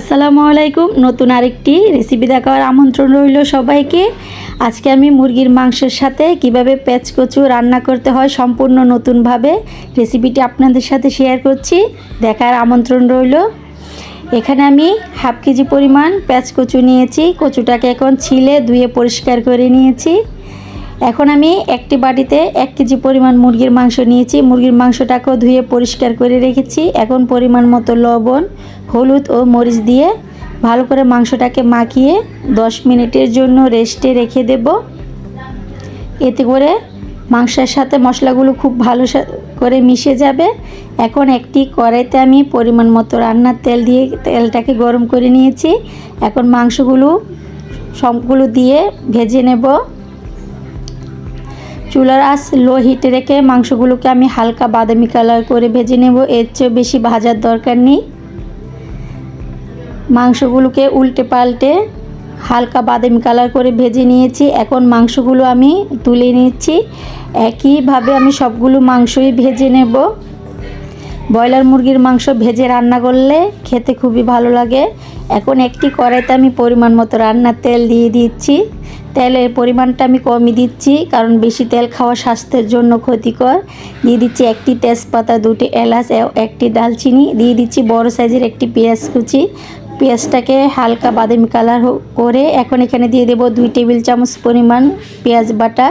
আসসালামু আলাইকুম। নতুন আরেকটি রেসিপি দেখার আমন্ত্রণ রইল সবাইকে। আজকে আমি মুরগির মাংসের সাথে কিভাবে পেঁচকচু রান্না করতে হয় সম্পূর্ণ নতুনভাবে রেসিপিটি আপনাদের সাথে শেয়ার করছি, দেখার আমন্ত্রণ রইল। এখানে আমি হাফ কেজি পরিমাণ পেঁচকচু নিয়েছি। কচুটাকে এখন ছিলে ধুয়ে পরিষ্কার করে নিয়েছি। এখন আমি একটি বাটিতে 1 কেজি পরিমাণ মুরগির মাংস নিয়েছি। মুরগির মাংসটাকেও ধুয়ে পরিষ্কার করে রেখেছি। এখন পরিমাণ মতো লবণ, হলুদ ও মরিচ দিয়ে ভালো করে মাংসটাকে মাখিয়ে 10 মিনিটের জন্য রেস্টে রেখে দেব। এতে করে মাংসের সাথে মশলাগুলো খুব ভালো করে মিশে যাবে। এখন একটি কড়াইতে আমি পরিমাণ মতো রান্নার তেল দিয়ে তেলটাকে গরম করে নিয়েছি। এখন মাংসগুলো সবগুলো দিয়ে ভেজে নেব। চুলার আঁচ লো হিটে রেখে মাংসগুলোকে আমি হালকা বাদামি কালার করে ভেজে নেব। এর চেয়ে বেশি ভাজার দরকার নেই। মাংসগুলোকে উল্টে পাল্টে হালকা বাদামি কালার করে ভেজে নিয়েছি। এখন মাংসগুলো আমি তুলে নিচ্ছি। একইভাবে আমি সবগুলো মাংসই ভেজে নেব। ব্রয়লার মুরগির মাংস ভেজে রান্না করলে খেতে খুবই ভালো লাগে। এখন একটি কড়াইতে আমি পরিমাণ মতো রান্নার তেল দিয়ে দিচ্ছি। তেলের পরিমাণটা আমি কমই দিচ্ছি, কারণ বেশি তেল খাওয়া স্বাস্থ্যের জন্য ক্ষতিকর। দিয়ে দিচ্ছি একটি তেজপাতা, 2টি এলাচ, একটি দালচিনি, দিয়ে দিচ্ছি বড় সাইজের একটি পেঁয়াজ কুচি। পেঁয়াজটাকে হালকা বাদামি কালার করে এখন এখানে দিয়ে দেব 2 টেবিল চামচ পরিমাণ পেঁয়াজ বাটা,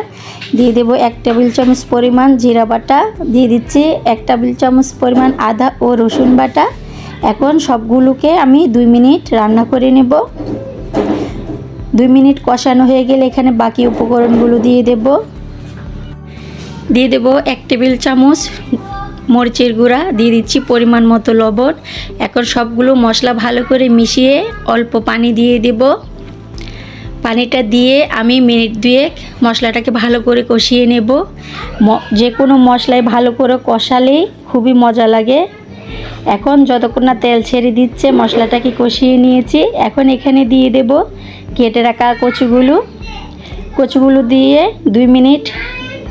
দিয়ে দেব 1 টেবিল চামচ পরিমাণ জিরা বাটা, দিয়ে দিচ্ছি 1 টেবিল চামচ পরিমাণ আদা ও রসুন বাটা। এখন সবগুলোকে আমি 2 মিনিট রান্না করে নেব। 2 মিনিট কষানো হয়ে গেলে এখানে বাকি উপকরণগুলো দিয়ে দেব। 1 টেবিল চামচ মরিচের গুঁড়া, দিয়ে দিচ্ছি পরিমাণ মতো লবণ। এখন সবগুলো মশলা ভালো করে মিশিয়ে অল্প পানি দিয়ে দেব। পানিটা দিয়ে আমি মিনিট 2 মশলাটাকে ভালো করে কষিয়ে নেব। যে কোনো মশলায় ভালো করে কষালেই খুবই মজা লাগে। এখন যতক্ষণ না তেল ছেড়ে দিচ্ছে মশলাটাকে কষিয়ে নিয়েছি। এখন এখানে দিয়ে দেব কেটে রাখা কচুগুলো দিয়ে 2 মিনিট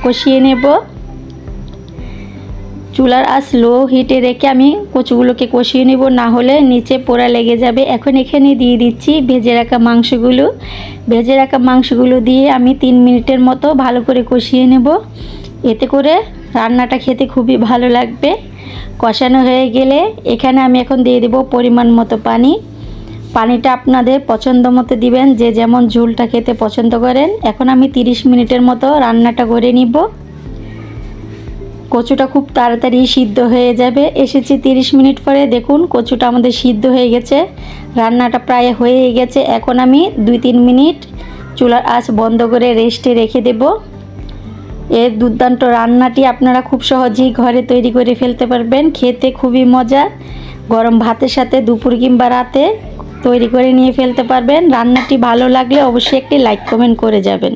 কষিয়ে নেব। চুলার আঁচ লো হিটে রেখে আমি কচুগুলোকে কষিয়ে নেব, না হলে নিচে পোড়া লেগে যাবে। এখন এখানে দিয়ে দিচ্ছি ভেজে রাখা মাংসগুলো দিয়ে আমি 3 মিনিটের মতো ভালো করে কষিয়ে নেব। এতে করে রান্নাটা খেতে খুবই ভালো লাগবে। কষানো হয়ে গেলে এখানে আমি এখন দিয়ে দেব পরিমাণ মতো পানি। পানিটা আপনাদের পছন্দ মতো দিবেন, যে যেমন ঝোলটা খেতে পছন্দ করেন। এখন আমি 30 মিনিটের মতো রান্নাটা করে নিব। কচুটা খুব তাড়াতাড়ি সিদ্ধ হয়ে যাবে। 30 মিনিট পরে দেখুন কচুটা আমাদের সিদ্ধ হয়ে গেছে, রান্নাটা প্রায় হয়ে গেছে। এখন আমি 2-3 মিনিট চুলার আঁচ বন্ধ করে রেস্টে রেখে দেব। এই দুর্দান্ত রান্নাটি আপনারা খুব সহজেই ঘরে তৈরি করে ফেলতে পারবেন। খেতে খুবই মজা। গরম ভাতের সাথে দুপুর কিংবা রাতে তৈরি করে নিয়ে ফেলতে পারবেন। রান্নাটি ভালো লাগলে অবশ্যই একটি লাইক কমেন্ট করে যাবেন।